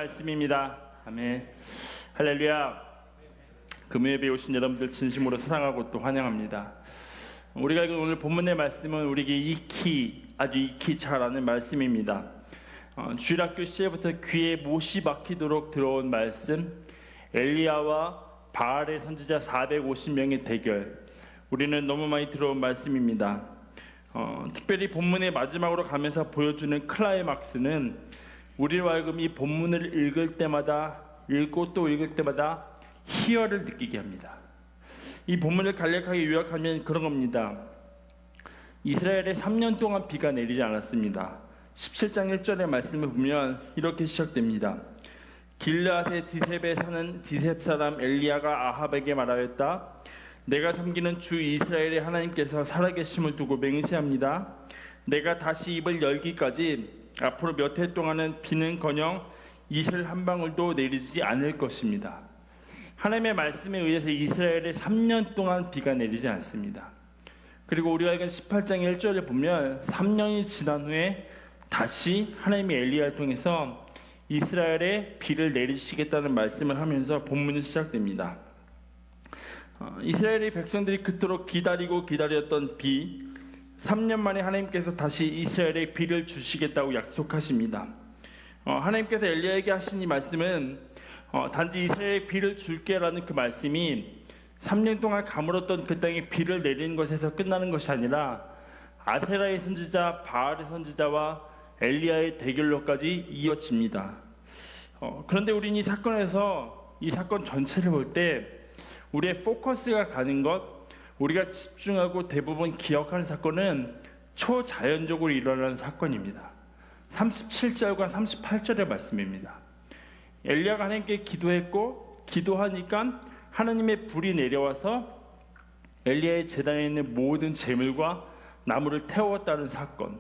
말씀입니다. 아멘. 할렐루야. 금요일에 오신 여러분들 진심으로 사랑하고 또 환영합니다. 우리가 오늘 본문의 말씀은 우리에게 아주 익히 잘 아는 말씀입니다. 주일학교 시절부터 귀에 못이 박히도록 들어온 말씀, 엘리야와 바알의 선지자 450명의 대결. 우리는 너무 많이 들어온 말씀입니다. 특별히 본문의 마지막으로 가면서 보여주는 클라이막스는 우리로 하여금 이 본문을 읽을 때마다, 읽고 또 읽을 때마다 희열을 느끼게 합니다. 이 본문을 간략하게 요약하면 그런 겁니다. 이스라엘에 3년 동안 비가 내리지 않았습니다. 17장 1절의 말씀을 보면 이렇게 시작됩니다. 길르앗의 디셉에 사는 디셉 사람 엘리야가 아합에게 말하였다. 내가 섬기는 주 이스라엘의 하나님께서 살아계심을 두고 맹세합니다. 내가 다시 입을 열기까지 앞으로 몇 해 동안은 비는커녕 이슬 한 방울도 내리지 않을 것입니다. 하나님의 말씀에 의해서 이스라엘에 3년 동안 비가 내리지 않습니다. 그리고 우리가 읽은 18장 1절을 보면 3년이 지난 후에 다시 하나님이 엘리야를 통해서 이스라엘에 비를 내리시겠다는 말씀을 하면서 본문이 시작됩니다. 이스라엘의 백성들이 그토록 기다렸던 비, 3년 만에 하나님께서 다시 이스라엘에 비를 주시겠다고 약속하십니다. 하나님께서 엘리야에게 하신 이 말씀은 단지 이스라엘에 비를 줄게라는 그 말씀이 3년 동안 가물었던 그 땅에 비를 내리는 것에서 끝나는 것이 아니라 아세라의 선지자, 바알의 선지자와 엘리야의 대결로까지 이어집니다. 그런데 우리는 이 사건에서 이 사건 전체를 볼 때 우리의 포커스가 가는 것, 우리가 집중하고 대부분 기억하는 사건은 초자연적으로 일어나는 사건입니다. 37절과 38절의 말씀입니다. 엘리야가 하나님께 기도했고 기도하니까 하나님의 불이 내려와서 엘리야의 제단에 있는 모든 재물과 나무를 태웠다는 사건.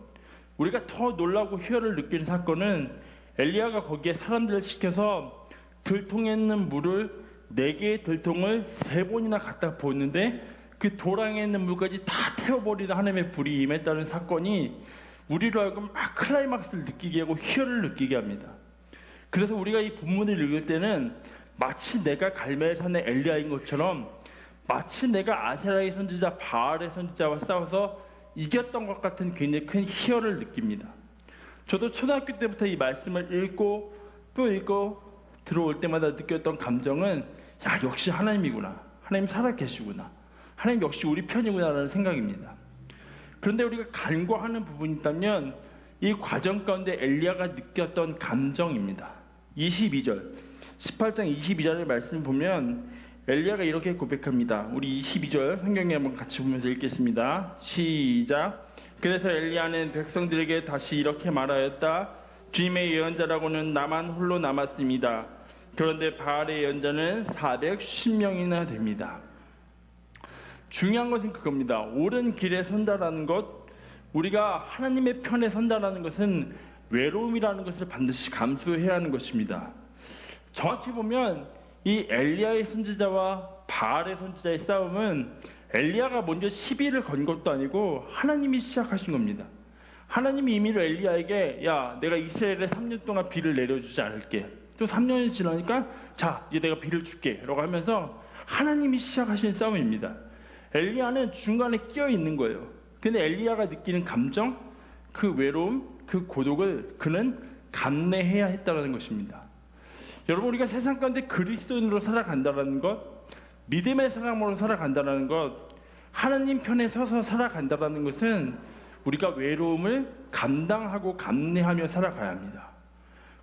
우리가 더 놀라고 희열을 느끼는 사건은 엘리야가 거기에 사람들을 시켜서 들통에 있는 물을 4개의 들통을 3번이나 갖다 부었는데 그 도랑에 있는 물까지 다 태워버리는 하나님의 불이 임했다는 사건이 우리로 하여금 막 클라이막스를 느끼게 하고 희열을 느끼게 합니다. 그래서 우리가 이 본문을 읽을 때는 마치 내가 갈멜산의 엘리야인 것처럼, 마치 내가 아세라의 선지자, 바알의 선지자와 싸워서 이겼던 것 같은 굉장히 큰 희열을 느낍니다. 저도 초등학교 때부터 이 말씀을 읽고 또 읽고 들어올 때마다 느꼈던 감정은 역시 하나님이구나, 하나님 살아계시구나, 하나님 역시 우리 편이구나라는 생각입니다. 그런데 우리가 간과하는 부분이 있다면 이 과정 가운데 엘리야가 느꼈던 감정입니다. 22절, 18장 22절의 말씀을 보면 엘리야가 이렇게 고백합니다. 우리 22절 성경에 한번 같이 보면서 읽겠습니다. 시작. 그래서 엘리야는 백성들에게 다시 이렇게 말하였다. 주님의 예언자라고는 나만 홀로 남았습니다. 그런데 바알의 예언자는 410명이나 됩니다. 중요한 것은 그겁니다. 옳은 길에 선다라는 것, 우리가 하나님의 편에 선다라는 것은 외로움이라는 것을 반드시 감수해야 하는 것입니다. 정확히 보면 이 엘리야의 선지자와 바알의 선지자의 싸움은 엘리야가 먼저 시비를 건 것도 아니고 하나님이 시작하신 겁니다. 하나님이 임의로 엘리야에게 내가 이스라엘에 3년 동안 비를 내려주지 않을게. 또 3년이 지나니까 자, 이제 내가 비를 줄게 라고 하면서 하나님이 시작하신 싸움입니다. 엘리야는 중간에 끼어 있는 거예요. 근데 엘리야가 느끼는 감정, 그 외로움, 그 고독을 그는 감내해야 했다는 것입니다. 여러분, 우리가 세상 가운데 그리스도인으로 살아간다는 것, 믿음의 사람으로 살아간다는 것, 하나님 편에 서서 살아간다는 것은 우리가 외로움을 감당하고 감내하며 살아가야 합니다.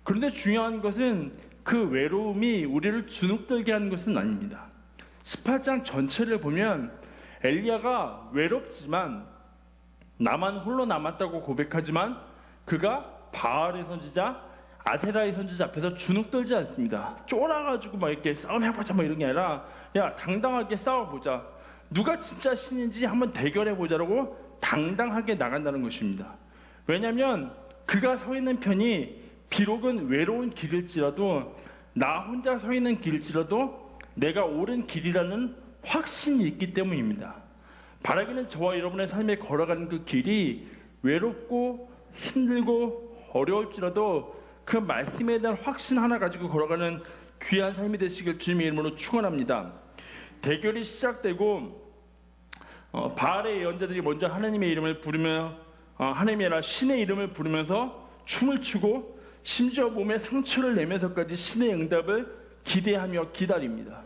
그런데 중요한 것은 그 외로움이 우리를 주눅들게 하는 것은 아닙니다. 18장 전체를 보면 엘리야가 외롭지만 나만 홀로 남았다고 고백하지만 그가 바알의 선지자, 아세라의 선지자 앞에서 주눅들지 않습니다. 쫄아가지고 막 이렇게 싸움해보자 이런 게 아니라 당당하게 싸워보자, 누가 진짜 신인지 한번 대결해보자라고 당당하게 나간다는 것입니다. 왜냐하면 그가 서 있는 편이 비록은 외로운 길일지라도, 나 혼자 서 있는 길일지라도 내가 옳은 길이라는 확신이 있기 때문입니다. 바라기는 저와 여러분의 삶에 걸어가는 그 길이 외롭고 힘들고 어려울지라도 그 말씀에 대한 확신 하나 가지고 걸어가는 귀한 삶이 되시길 주님의 이름으로 축원합니다. 대결이 시작되고 바알의 예언자들이 먼저 하나님의 이름을 부르며 하나님이 아니라 신의 이름을 부르면서 춤을 추고 심지어 몸에 상처를 내면서까지 신의 응답을 기대하며 기다립니다.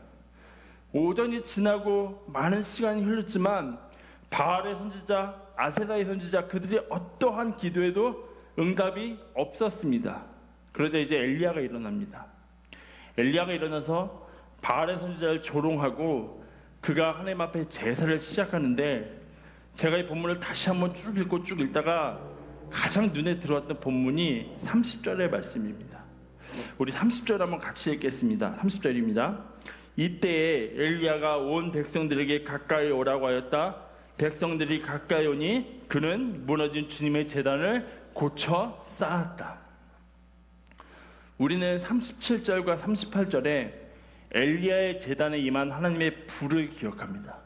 오전이 지나고 많은 시간이 흘렀지만 바알의 선지자, 아세라의 선지자 그들이 어떠한 기도에도 응답이 없었습니다. 그러자 이제 엘리야가 일어납니다. 엘리야가 일어나서 바알의 선지자를 조롱하고 그가 하나님 앞에 제사를 시작하는데, 제가 이 본문을 다시 한번 쭉 읽고 쭉 읽다가 가장 눈에 들어왔던 본문이 30절의 말씀입니다. 우리 30절 한번 같이 읽겠습니다. 30절입니다. 이때에 엘리야가 온 백성들에게 가까이 오라고 하였다. 백성들이 가까이 오니 그는 무너진 주님의 제단을 고쳐 쌓았다. 우리는 37절과 38절에 엘리야의 제단에 임한 하나님의 불을 기억합니다.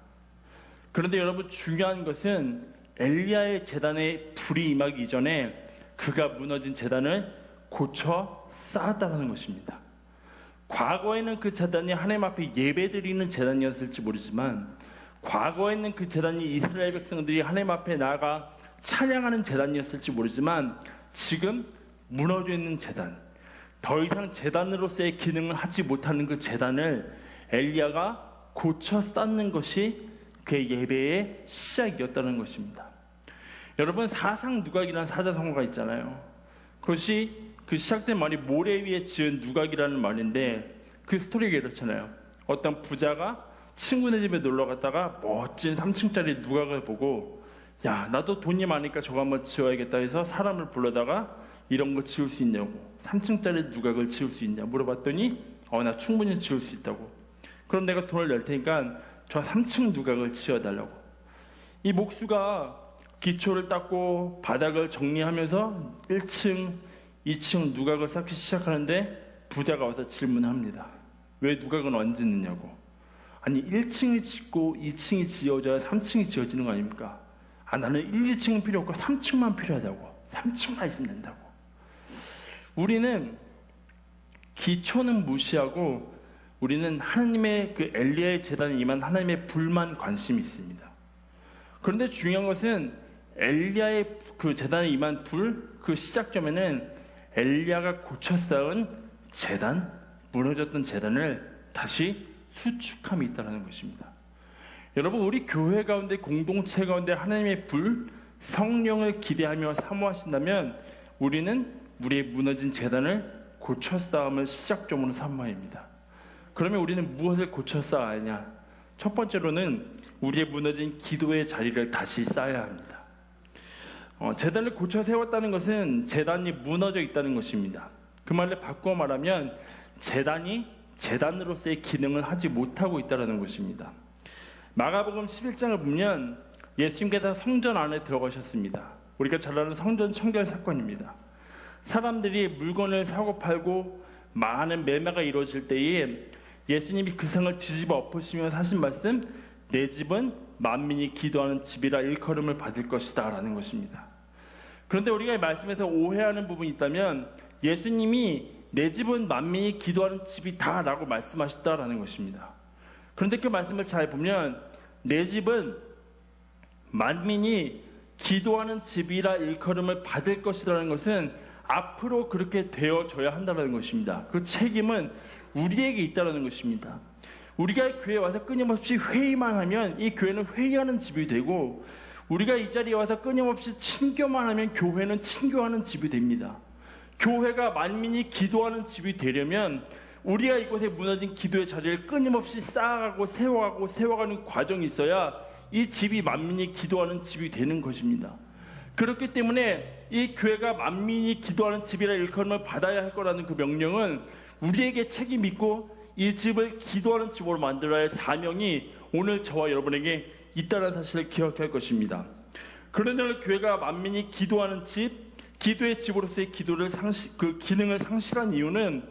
그런데 여러분, 중요한 것은 엘리야의 제단에 불이 임하기 이전에 그가 무너진 제단을 고쳐 쌓았다는 것입니다. 과거에는 그 제단이 하나님 앞에 예배드리는 제단이었을지 모르지만, 과거에는 그 제단이 이스라엘 백성들이 하나님 앞에 나아가 찬양하는 제단이었을지 모르지만, 지금 무너져 있는 제단, 더 이상 제단으로서의 기능을 하지 못하는 그 제단을 엘리야가 고쳐 쌓는 것이 그의 예배의 시작이었다는 것입니다. 여러분, 사상 누각이라는 사자성어가 있잖아요. 그것이 그 시작된 말이 모래 위에 지은 누각이라는 말인데, 그 스토리가 이렇잖아요. 어떤 부자가 친구네 집에 놀러 갔다가 멋진 3층짜리 누각을 보고, 야, 나도 돈이 많으니까 저거 한번 지어야겠다 해서 사람을 불러다가 이런 거 지을 수 있냐고, 3층짜리 누각을 지을 수 있냐 물어봤더니 나 충분히 지을 수 있다고. 그럼 내가 돈을 낼 테니까 저 3층 누각을 지어달라고. 이 목수가 기초를 닦고 바닥을 정리하면서 1층, 2층 누각을 쌓기 시작하는데, 부자가 와서 질문합니다. 왜 누각은 안 짓느냐고. 아니, 1층이 짓고 2층이 지어져야 3층이 지어지는 거 아닙니까? 나는 1, 2층은 필요 없고 3층만 필요하다고. 3층만 있으면 된다고. 우리는 기초는 무시하고 우리는 하나님의 그 엘리야의 제단에 임한 하나님의 불만 관심이 있습니다. 그런데 중요한 것은 엘리야의 그 제단에 임한 불, 그 시작점에는 엘리야가 고쳐 쌓은 제단, 무너졌던 제단을 다시 수축함이 있다는 것입니다. 여러분, 우리 교회 가운데, 공동체 가운데 하나님의 불, 성령을 기대하며 사모하신다면 우리는 우리의 무너진 제단을 고쳐 쌓음을 시작점으로 삼아야 합니다. 그러면 우리는 무엇을 고쳐 쌓아야 하냐? 첫 번째로는 우리의 무너진 기도의 자리를 다시 쌓아야 합니다. 제단을 고쳐 세웠다는 것은 제단이 무너져 있다는 것입니다. 그 말을 바꾸어 말하면 제단이 제단으로서의 기능을 하지 못하고 있다는 것입니다. 마가복음 11장을 보면 예수님께서 성전 안에 들어가셨습니다. 우리가 잘 아는 성전 청결 사건입니다. 사람들이 물건을 사고 팔고 많은 매매가 이루어질 때에 예수님이 그 상을 뒤집어 엎으시면서 하신 말씀, 내 집은 만민이 기도하는 집이라 일컬음을 받을 것이다 라는 것입니다. 그런데 우리가 이 말씀에서 오해하는 부분이 있다면, 예수님이 내 집은 만민이 기도하는 집이다 라고 말씀하셨다라는 것입니다. 그런데 그 말씀을 잘 보면 내 집은 만민이 기도하는 집이라 일컬음을 받을 것이라는 것은 앞으로 그렇게 되어져야 한다는 것입니다. 그 책임은 우리에게 있다는 것입니다. 우리가 교회에 와서 끊임없이 회의만 하면 이 교회는 회의하는 집이 되고, 우리가 이 자리에 와서 끊임없이 친교만 하면 교회는 친교하는 집이 됩니다. 교회가 만민이 기도하는 집이 되려면 우리가 이곳에 무너진 기도의 자리를 끊임없이 쌓아가고 세워가는 과정이 있어야 이 집이 만민이 기도하는 집이 되는 것입니다. 그렇기 때문에 이 교회가 만민이 기도하는 집이라 일컬음을 받아야 할 거라는 그 명령은 우리에게 책임이 있고, 이 집을 기도하는 집으로 만들어야 할 사명이 오늘 저와 여러분에게 있다는 사실을 기억할 것입니다. 그러나 교회가 만민이 기도하는 집, 기도의 집으로서의 그 기능을 상실한 이유는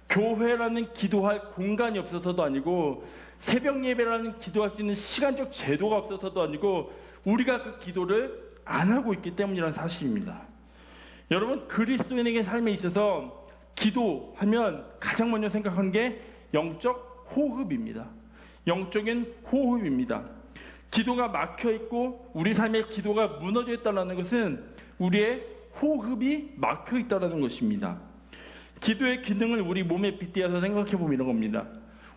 교회라는 기도할 공간이 없어서도 아니고, 새벽 예배라는 기도할 수 있는 시간적 제도가 없어서도 아니고, 우리가 그 기도를 안 하고 있기 때문이라는 사실입니다. 여러분, 그리스도인에게 삶에 있어서 기도하면 가장 먼저 생각한 게 영적 호흡입니다. 영적인 호흡입니다. 기도가 막혀 있고 우리 삶의 기도가 무너져 있다는 것은 우리의 호흡이 막혀 있다는 것입니다. 기도의 기능을 우리 몸에 빗대어서 생각해 보면 이런 겁니다.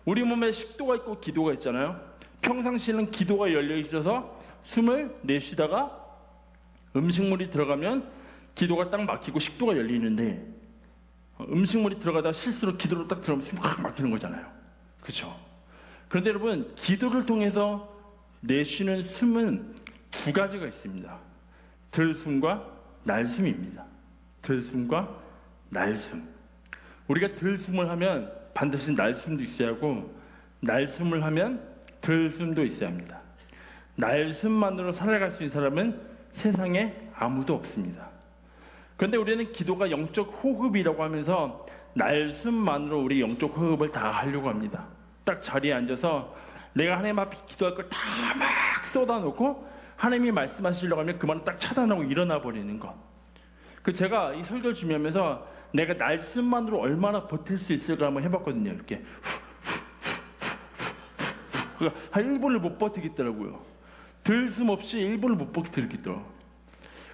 우리 몸에 식도가 있고 기도가 있잖아요. 평상시에는 기도가 열려 있어서 숨을 내쉬다가 음식물이 들어가면 기도가 딱 막히고 식도가 열리는데, 음식물이 들어가다 실수로 기도로 딱 들어가면 숨이 확 막히는 거잖아요. 그렇죠? 그런데 여러분, 기도를 통해서 내쉬는 숨은 두 가지가 있습니다. 들숨과 날숨입니다. 들숨과 날숨. 우리가 들숨을 하면 반드시 날숨도 있어야 하고, 날숨을 하면 들숨도 있어야 합니다. 날숨만으로 살아갈 수 있는 사람은 세상에 아무도 없습니다. 그런데 우리는 기도가 영적 호흡이라고 하면서 날숨만으로 우리 영적 호흡을 다 하려고 합니다. 딱 자리에 앉아서 내가 하나님 앞에 기도할 걸 다 막 쏟아놓고 하나님이 말씀하시려고 하면 그만 딱 차단하고 일어나 버리는 것. 제가 이 설교를 준비하면서 내가 날숨만으로 얼마나 버틸 수 있을까 한번 해봤거든요. 이렇게 한 1분을 못 버티겠더라고요. 들숨 없이 1분을 못 버티겠더라고요.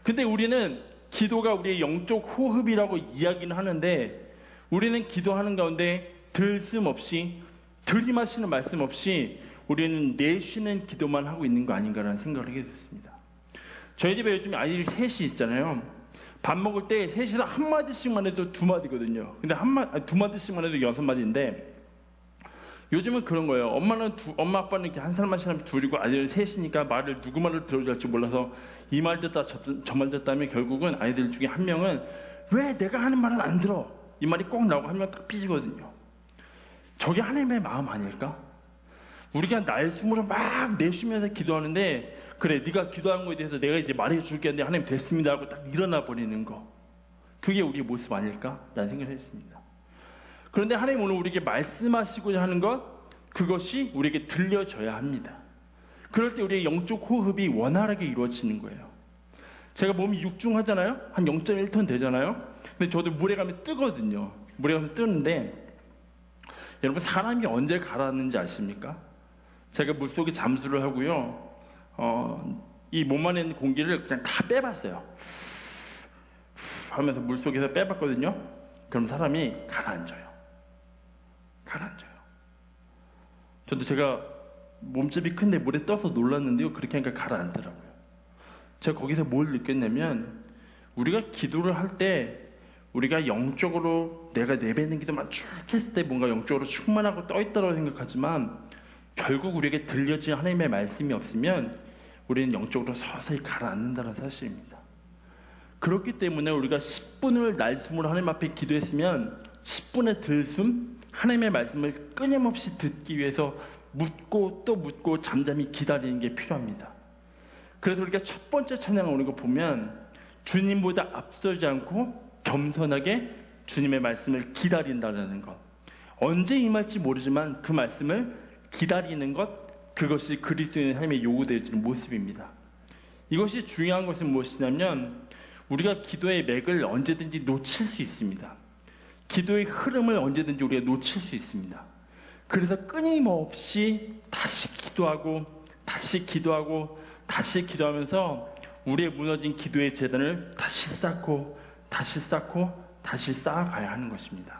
근데 우리는 기도가 우리의 영적 호흡이라고 이야기는 하는데, 우리는 기도하는 가운데 들숨 없이, 들이마시는 말씀 없이 우리는 내쉬는 기도만 하고 있는 거 아닌가라는 생각을 하게 됐습니다. 저희 집에 요즘 아이들이 셋이 있잖아요. 밥 먹을 때 셋이서 한 마디씩만 해도 두 마디거든요. 근데 두 마디씩만 해도 6마디인데, 요즘은 그런 거예요. 엄마 아빠는 이렇게 한 사람만 둘이고 아이들은 셋이니까 누구 말을 들어야 할지 몰라서 이 말 듣다 저 말 듣다 하면 결국은 아이들 중에 한 명은 왜 내가 하는 말은 안 들어? 이 말이 꼭 나오고 한 명 딱 삐지거든요. 저게 하나님의 마음 아닐까? 우리가 날숨으로 막 내쉬면서 기도하는데, 그래 네가 기도한 거에 대해서 내가 이제 말해줄게 하는데 하나님 됐습니다 하고 딱 일어나 버리는 거, 그게 우리의 모습 아닐까라는 생각을 했습니다. 그런데 하나님 오늘 우리에게 말씀하시고자 하는 것, 그것이 우리에게 들려져야 합니다. 그럴 때 우리의 영적 호흡이 원활하게 이루어지는 거예요. 제가 몸이 육중하잖아요. 한 0.1톤 되잖아요. 근데 저도 물에 가면 뜨거든요. 물에 가면 뜨는데, 여러분 사람이 언제 가라앉는지 아십니까? 제가 물속에 잠수를 하고요, 이 몸 안에 있는 공기를 그냥 다 빼봤어요. 하면서 물속에서 빼봤거든요. 그럼 사람이 가라앉아요. 저도 제가 몸집이 큰데 물에 떠서 놀랐는데요, 그렇게 하니까 가라앉더라고요. 제가 거기서 뭘 느꼈냐면, 우리가 기도를 할 때 우리가 영적으로 내가 내뱉는 기도만 쭉 했을 때 뭔가 영적으로 충만하고 떠있다고 생각하지만, 결국 우리에게 들려진 하나님의 말씀이 없으면 우리는 영적으로 서서히 가라앉는다는 사실입니다. 그렇기 때문에 우리가 10분을 날숨으로 하나님 앞에 기도했으면 10분의 들숨, 하나님의 말씀을 끊임없이 듣기 위해서 묻고 또 묻고 잠잠히 기다리는 게 필요합니다. 그래서 우리가 첫 번째 찬양을 오는 거 보면, 주님보다 앞서지 않고 겸손하게 주님의 말씀을 기다린다는 것. 언제 임할지 모르지만 그 말씀을 기다리는 것, 그것이 그리스도인의 삶에 요구되어지는 모습입니다. 이것이 중요한 것은 무엇이냐면, 우리가 기도의 맥을 언제든지 놓칠 수 있습니다. 기도의 흐름을 언제든지 우리가 놓칠 수 있습니다. 그래서 끊임없이 다시 기도하고 다시 기도하고 다시 기도하면서 우리의 무너진 기도의 재단을 다시 쌓고 다시 쌓고 다시 쌓아가야 하는 것입니다.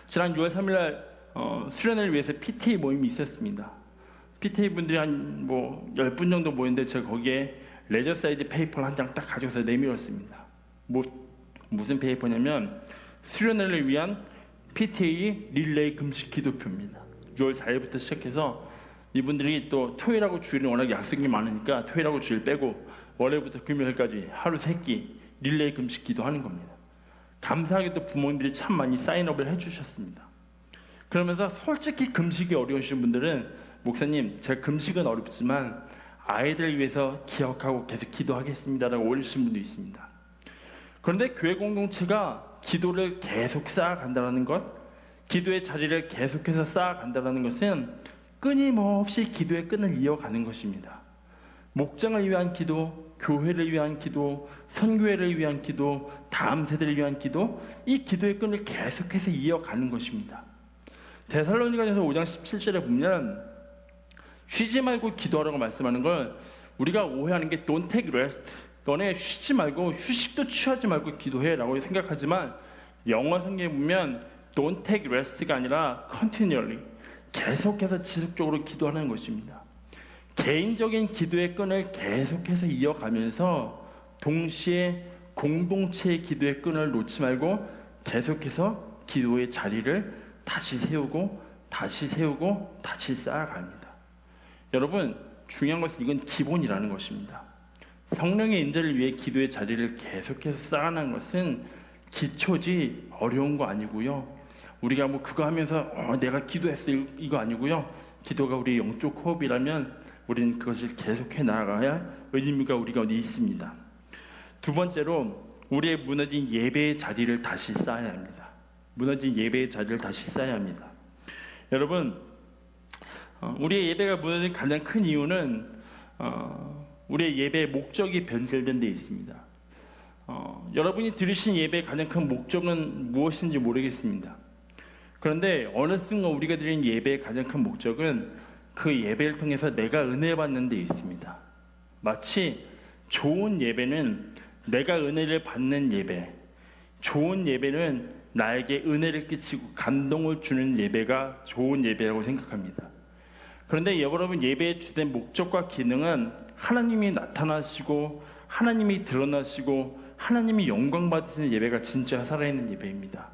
지난 6월 3일날 수련회를 위해서 PTA 모임이 있었습니다. PTA 분들이 한 10분 정도 모였는데, 제가 거기에 레저 사이즈 페이퍼를 한 장 딱 가져서 내밀었습니다. 무슨 페이퍼냐면 수련회를 위한 PTA 릴레이 금식 기도표입니다. 6월 4일부터 시작해서 이분들이 또 토요일하고 주일은 워낙 약속이 많으니까 토요일하고 주일 빼고 월요일부터 금요일까지 하루 3끼 릴레이 금식 기도하는 겁니다. 감사하게도 부모님들이 참 많이 사인업을 해주셨습니다. 그러면서 솔직히 금식이 어려우신 분들은, 목사님 제가 금식은 어렵지만 아이들을 위해서 기억하고 계속 기도하겠습니다라고 올리신 분도 있습니다. 그런데 교회 공동체가 기도를 계속 쌓아간다는 것, 기도의 자리를 계속해서 쌓아간다는 것은 끊임없이 기도의 끈을 이어가는 것입니다. 목장을 위한 기도, 교회를 위한 기도, 선교회를 위한 기도, 다음 세대를 위한 기도, 이 기도의 끈을 계속해서 이어가는 것입니다. 데살로니가전서 5장 17절에 보면 쉬지 말고 기도하라고 말씀하는 걸 우리가 오해하는 게 don't take rest, 너네 쉬지 말고 휴식도 취하지 말고 기도해 라고 생각하지만 영어 성경에 보면 don't take rest가 아니라 continually, 계속해서 지속적으로 기도하는 것입니다. 개인적인 기도의 끈을 계속해서 이어가면서 동시에 공동체의 기도의 끈을 놓지 말고 계속해서 기도의 자리를 다시 세우고 다시 세우고 다시 쌓아갑니다. 여러분, 중요한 것은 이건 기본이라는 것입니다. 성령의 임재를 위해 기도의 자리를 계속해서 쌓아나가는 것은 기초지 어려운 거 아니고요. 우리가 뭐 그거 하면서 내가 기도했어 이거 아니고요. 기도가 우리의 영적 호흡이라면 우리는 그것을 계속해 나가야 의미가 우리가 어디 있습니다. 두 번째로 우리의 무너진 예배의 자리를 다시 쌓아야 합니다. 무너진 예배의 자리를 다시 쌓아야 합니다. 여러분, 우리의 예배가 무너진 가장 큰 이유는 우리의 예배의 목적이 변질된 데 있습니다. 여러분이 들으신 예배의 가장 큰 목적은 무엇인지 모르겠습니다. 그런데 어느 순간 우리가 드린 예배의 가장 큰 목적은 그 예배를 통해서 내가 은혜 받는 데 있습니다. 마치 좋은 예배는 내가 은혜를 받는 예배, 좋은 예배는 나에게 은혜를 끼치고 감동을 주는 예배가 좋은 예배라고 생각합니다. 그런데 여러분, 예배의 주된 목적과 기능은 하나님이 나타나시고 하나님이 드러나시고 하나님이 영광 받으시는 예배가 진짜 살아있는 예배입니다.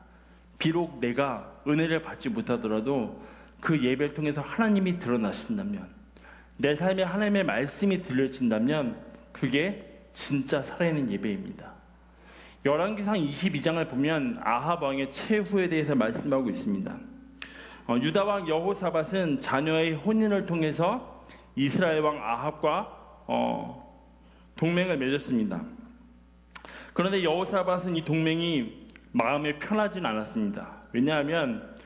비록 내가 은혜를 받지 못하더라도 그 예배를 통해서 하나님이 드러나신다면, 내 삶에 하나님의 말씀이 들려진다면 그게 진짜 살아있는 예배입니다. 열왕기상 22장을 보면 아합 왕의 최후에 대해서 말씀하고 있습니다. 유다 왕 여호사밧은 자녀의 혼인을 통해서 이스라엘 왕 아합과 동맹을 맺었습니다. 그런데 여호사밧은 이 동맹이 마음에 편하진 않았습니다. 왜냐하면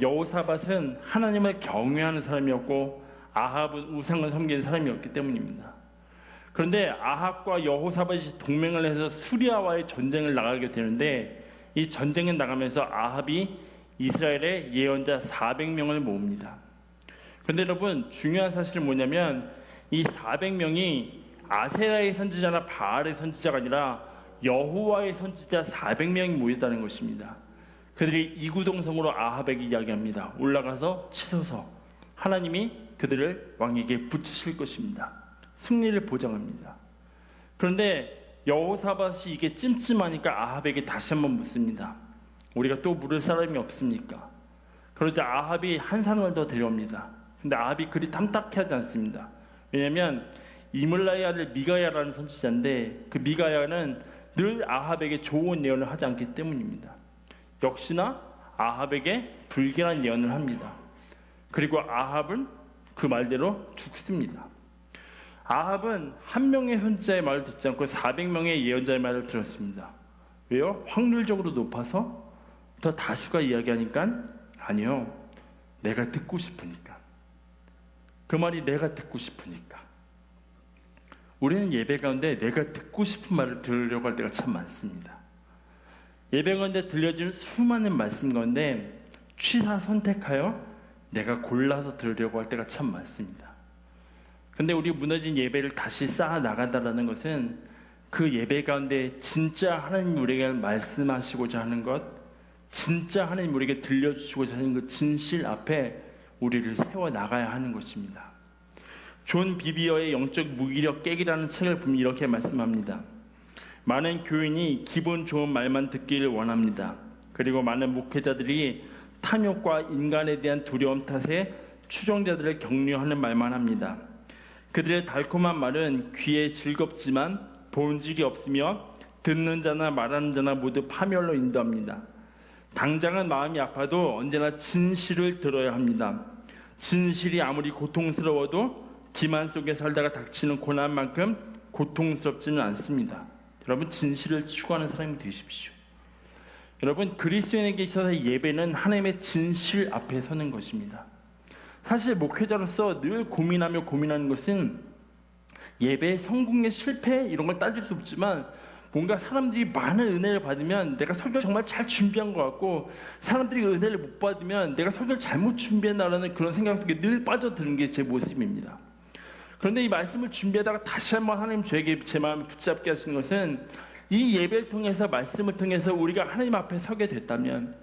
여호사밧은 하나님을 경외하는 사람이었고 아합은 우상을 섬기는 사람이었기 때문입니다. 그런데 아합과 여호사밧이 동맹을 해서 수리아와의 전쟁을 나가게 되는데, 이 전쟁에 나가면서 아합이 이스라엘의 예언자 400명을 모읍니다. 그런데 여러분, 중요한 사실은 뭐냐면 이 400명이 아세라의 선지자나 바알의 선지자가 아니라 여호와의 선지자 400명이 모였다는 것입니다. 그들이 이구동성으로 아합에게 이야기합니다. 올라가서 치소서, 하나님이 그들을 왕에게 붙이실 것입니다. 승리를 보장합니다. 그런데 여호사밧이 이게 찜찜하니까 아합에게 다시 한번 묻습니다. 우리가 또 물을 사람이 없습니까? 그러자 아합이 한 사람을 더 데려옵니다. 근데 아합이 그리 탐탁해하지 않습니다. 왜냐하면 이물라의 아들 미가야라는 선지자인데, 그 미가야는 늘 아합에게 좋은 예언을 하지 않기 때문입니다. 역시나 아합에게 불길한 예언을 합니다. 그리고 아합은 그 말대로 죽습니다. 아합은 한 명의 선지자의 말을 듣지 않고 400명의 예언자의 말을 들었습니다. 왜요? 확률적으로 높아서 더 다수가 이야기하니까? 아니요, 내가 듣고 싶으니까. 그 말이 내가 듣고 싶으니까. 우리는 예배 가운데 내가 듣고 싶은 말을 들으려고 할 때가 참 많습니다. 예배 가운데 들려주는 수많은 말씀 가운데 취사 선택하여 내가 골라서 들으려고 할 때가 참 많습니다. 근데 우리 무너진 예배를 다시 쌓아 나간다는 것은 그 예배 가운데 진짜 하나님 우리에게 말씀하시고자 하는 것, 진짜 하나님 우리에게 들려주시고자 하는 그 진실 앞에 우리를 세워 나가야 하는 것입니다. 존 비비어의 영적 무기력 깨기라는 책을 보면 이렇게 말씀합니다. 많은 교인이 기분 좋은 말만 듣기를 원합니다. 그리고 많은 목회자들이 탐욕과 인간에 대한 두려움 탓에 추종자들을 격려하는 말만 합니다. 그들의 달콤한 말은 귀에 즐겁지만 본질이 없으며 듣는 자나 말하는 자나 모두 파멸로 인도합니다. 당장은 마음이 아파도 언제나 진실을 들어야 합니다. 진실이 아무리 고통스러워도 기만 속에 살다가 닥치는 고난만큼 고통스럽지는 않습니다. 여러분, 진실을 추구하는 사람이 되십시오. 여러분, 그리스도인에게 있어서 예배는 하나님의 진실 앞에 서는 것입니다. 사실 목회자로서 늘 고민하는 것은 예배의 성공의 실패 이런 걸 따질 수 없지만 뭔가 사람들이 많은 은혜를 받으면 내가 설교를 정말 잘 준비한 것 같고 사람들이 은혜를 못 받으면 내가 설교를 잘못 준비했나라는 그런 생각 속에 늘 빠져드는 게 제 모습입니다. 그런데 이 말씀을 준비하다가 다시 한번 하나님 저에게 제 마음을 붙잡게 하시는 것은 이 예배를 통해서 말씀을 통해서 우리가 하나님 앞에 서게 됐다면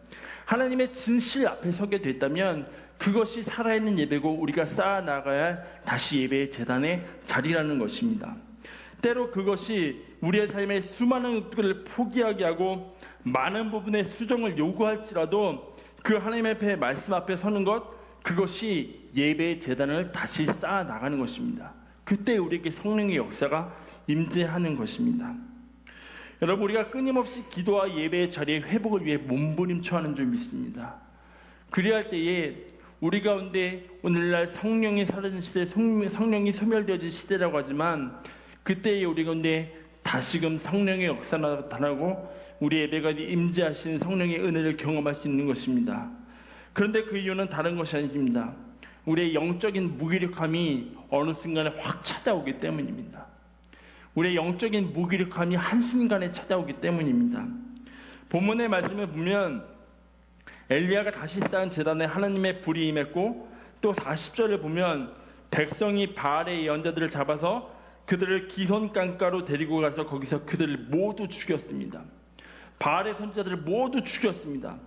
하나님의 진실 앞에 서게 됐다면 그것이 살아있는 예배고 우리가 쌓아나가야 할 다시 예배의 제단의 자리라는 것입니다. 때로 그것이 우리의 삶의 수많은 것들을 포기하게 하고 많은 부분의 수정을 요구할지라도 그 하나님 앞에 말씀 앞에 서는 것 그것이 예배의 제단을 다시 쌓아나가는 것입니다. 그때 우리에게 성령의 역사가 임재하는 것입니다. 여러분 우리가 끊임없이 기도와 예배의 자리의 회복을 위해 몸부림쳐하는 줄 믿습니다. 그리할 때에 우리 가운데 오늘날 성령이 사라진 시대, 성령이 소멸되어진 시대라고 하지만 그때에 우리 가운데 다시금 성령의 역사가 나타나고 우리 예배가 임재하신 성령의 은혜를 경험할 수 있는 것입니다. 그런데 그 이유는 다른 것이 아닙니다. 우리의 영적인 무기력함이 어느 순간에 확 찾아오기 때문입니다. 우리의 영적인 무기력함이 한순간에 찾아오기 때문입니다. 본문의 말씀을 보면 엘리야가 다시 쌓은 제단에 하나님의 불이 임했고 또 40절을 보면 백성이 바알의 예언자들을 잡아서 그들을 기손강가로 데리고 가서 거기서 그들을 모두 죽였습니다. 바알의 선지자들을 모두 죽였습니다.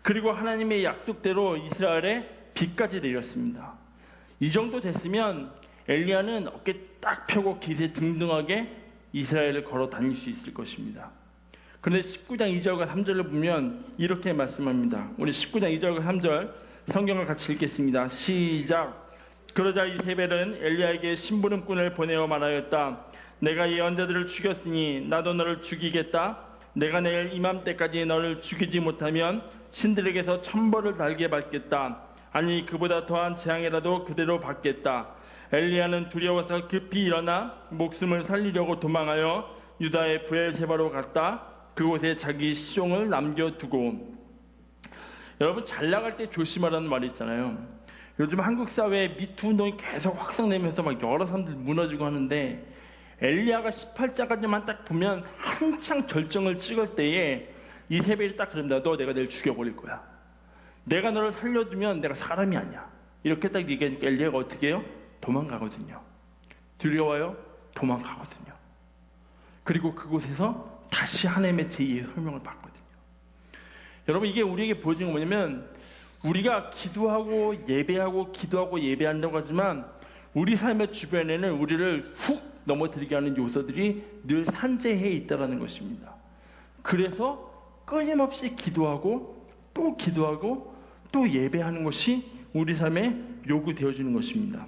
그리고 하나님의 약속대로 이스라엘에 비까지 내렸습니다. 이 정도 됐으면 엘리야는 어깨 딱 펴고 기세 등등하게 이스라엘을 걸어 다닐 수 있을 것입니다. 그런데 19장 2절과 3절을 보면 이렇게 말씀합니다. 우리 19장 2절과 3절 성경을 같이 읽겠습니다. 시작. 그러자 이세벨은 엘리야에게 심부름꾼을 보내어 말하였다. 내가 예언자들을 죽였으니 나도 너를 죽이겠다. 내가 내일 이맘때까지 너를 죽이지 못하면 신들에게서 천벌을 달게 받겠다. 아니 그보다 더한 재앙이라도 그대로 받겠다. 엘리야는 두려워서 급히 일어나 목숨을 살리려고 도망하여 유다의 브엘세바로 갔다. 그곳에 자기 시종을 남겨두고. 여러분 잘 나갈 때 조심하라는 말이 있잖아요. 요즘 한국 사회에 미투 운동이 계속 확산되면서 막 여러 사람들 무너지고 하는데 엘리야가 18장까지만 딱 보면 한창 결정을 찍을 때에 이세벨이 딱 그럽니다. 너 내가 내일 죽여버릴 거야. 내가 너를 살려두면 내가 사람이 아니야. 이렇게 딱 얘기하니까 엘리야가 어떻게 해요? 도망가거든요. 두려워요? 도망가거든요. 그리고 그곳에서 다시 하나님의 제2의 설명을 받거든요. 여러분 이게 우리에게 보여주는 건 뭐냐면 우리가 기도하고 예배한다고 하지만 우리 삶의 주변에는 우리를 훅 넘어뜨리게 하는 요소들이 늘 산재해 있다는 것입니다. 그래서 끊임없이 기도하고 또 예배하는 것이 우리 삶에 요구되어지는 것입니다.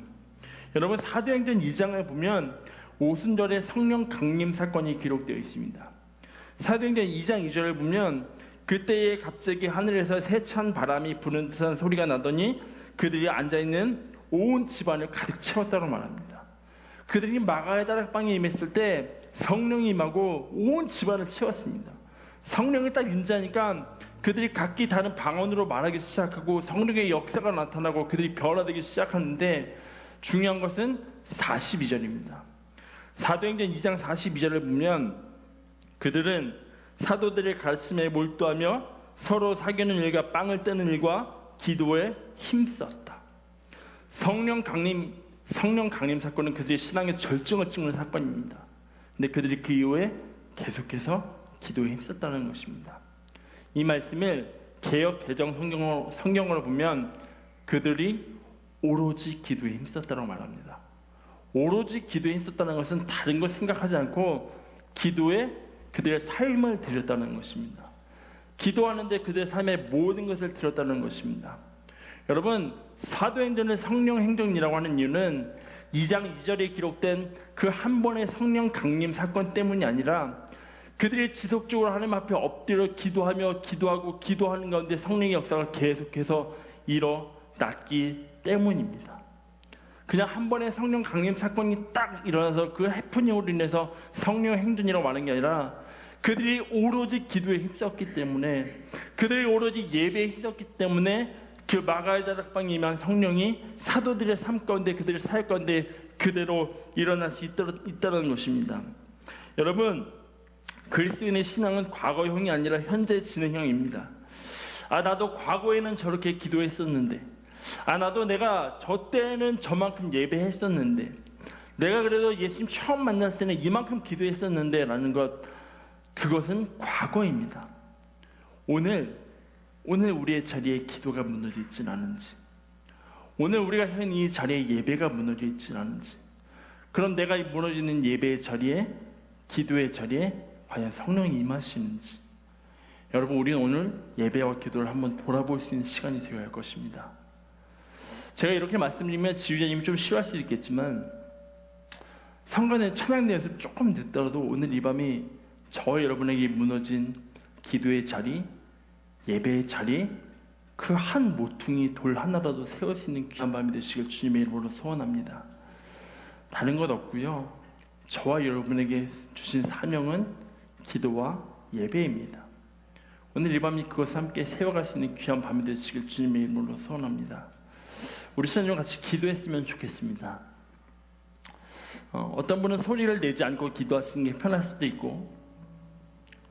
여러분 사도행전 2장을 보면 오순절에 성령 강림 사건이 기록되어 있습니다. 사도행전 2장 2절을 보면 그때에 갑자기 하늘에서 세찬 바람이 부는 듯한 소리가 나더니 그들이 앉아있는 온 집안을 가득 채웠다고 말합니다. 그들이 마가의 다락방에 임했을 때 성령이 임하고 온 집안을 채웠습니다. 성령이 딱 임재하니까 그들이 각기 다른 방언으로 말하기 시작하고 성령의 역사가 나타나고 그들이 변화되기 시작하는데 중요한 것은 42절입니다. 사도행전 2장 42절을 보면 그들은 사도들의 가르침에 몰두하며 서로 사귀는 일과 빵을 떼는 일과 기도에 힘썼다. 성령 강림 사건은 그들의 신앙의 절정을 찍는 사건입니다. 근데 그들이 그 이후에 계속해서 기도에 힘썼다는 것입니다. 이 말씀을 개역 개정 성경으로 보면 그들이 오로지 기도에 힘썼다고 말합니다. 오로지 기도에 힘썼다는 것은 다른 것 생각하지 않고 기도에 그들의 삶을 드렸다는 것입니다. 기도하는데 그들의 삶의 모든 것을 드렸다는 것입니다. 여러분 사도행전을 성령행전이라고 하는 이유는 2장 2절에 기록된 그 한 번의 성령 강림 사건 때문이 아니라 그들이 지속적으로 하나님 앞에 엎드려 기도하는 가운데 성령의 역사가 계속해서 일어났기 때문입니다. 그냥 한 번의 성령 강림 사건이 딱 일어나서 그 해프닝으로 인해서 성령 행전이라고 말하는 게 아니라 그들이 오로지 기도에 힘썼기 때문에 그들이 오로지 예배에 힘썼기 때문에 그 마가의 다락방에 임한 성령이 사도들의 삶 가운데, 그들의 사역 가운데 그대로 일어날 수 있다는 것입니다. 여러분, 그리스도인의 신앙은 과거형이 아니라 현재 진행형입니다. 나도 과거에는 저렇게 기도했었는데, 나도 내가 저 때는 저만큼 예배했었는데, 내가 그래도 예수님 처음 만났을 때는 이만큼 기도했었는데 라는 것, 그것은 과거입니다. 오늘 우리의 자리에 기도가 무너져 있진 않은지, 오늘 우리가 현 이 자리에 예배가 무너져 있진 않은지, 그럼 내가 이 무너지는 예배의 자리에, 기도의 자리에 과연 성령이 임하시는지, 여러분, 우리는 오늘 예배와 기도를 한번 돌아볼 수 있는 시간이 되어야 할 것입니다. 제가 이렇게 말씀드리면 지휘자님이 좀 싫어할 수도 있겠지만, 성간의 찬양대에서 조금 늦더라도 오늘 이 밤이 저와 여러분에게 무너진 기도의 자리, 예배의 자리, 그 한 모퉁이 돌 하나라도 세울 수 있는 귀한 밤이 되시길 주님의 이름으로 소원합니다. 다른 것 없고요, 저와 여러분에게 주신 사명은 기도와 예배입니다. 오늘 이 밤이 그것을 함께 세워갈 수 있는 귀한 밤이 되시길 주님의 이름으로 소원합니다. 우리 시간좀 같이 기도했으면 좋겠습니다. 어떤 분은 소리를 내지 않고 기도하시는 게 편할 수도 있고,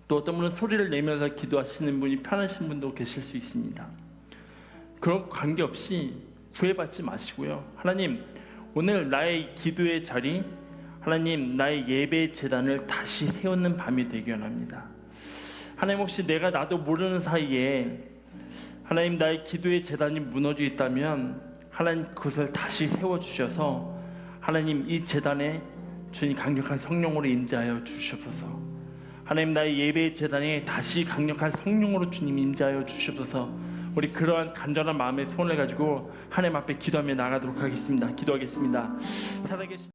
또 어떤 분은 소리를 내면서 기도하시는 분이 편하신 분도 계실 수 있습니다. 그런 관계없이 구애받지 마시고요, 하나님, 오늘 나의 기도의 자리, 하나님, 나의 예배의 제단을 다시 세우는 밤이 되기 원합니다. 하나님, 혹시 내가 나도 모르는 사이에 하나님 나의 기도의 제단이 무너져 있다면 하나님 그것을 다시 세워주셔서 하나님 이 제단에 주님 강력한 성령으로 임재하여 주시옵소서. 하나님, 나의 예배의 제단에 다시 강력한 성령으로 주님 임재하여 주시옵소서. 우리 그러한 간절한 마음의 소원을 가지고 하나님 앞에 기도하며 나가도록 하겠습니다. 기도하겠습니다. 살아계신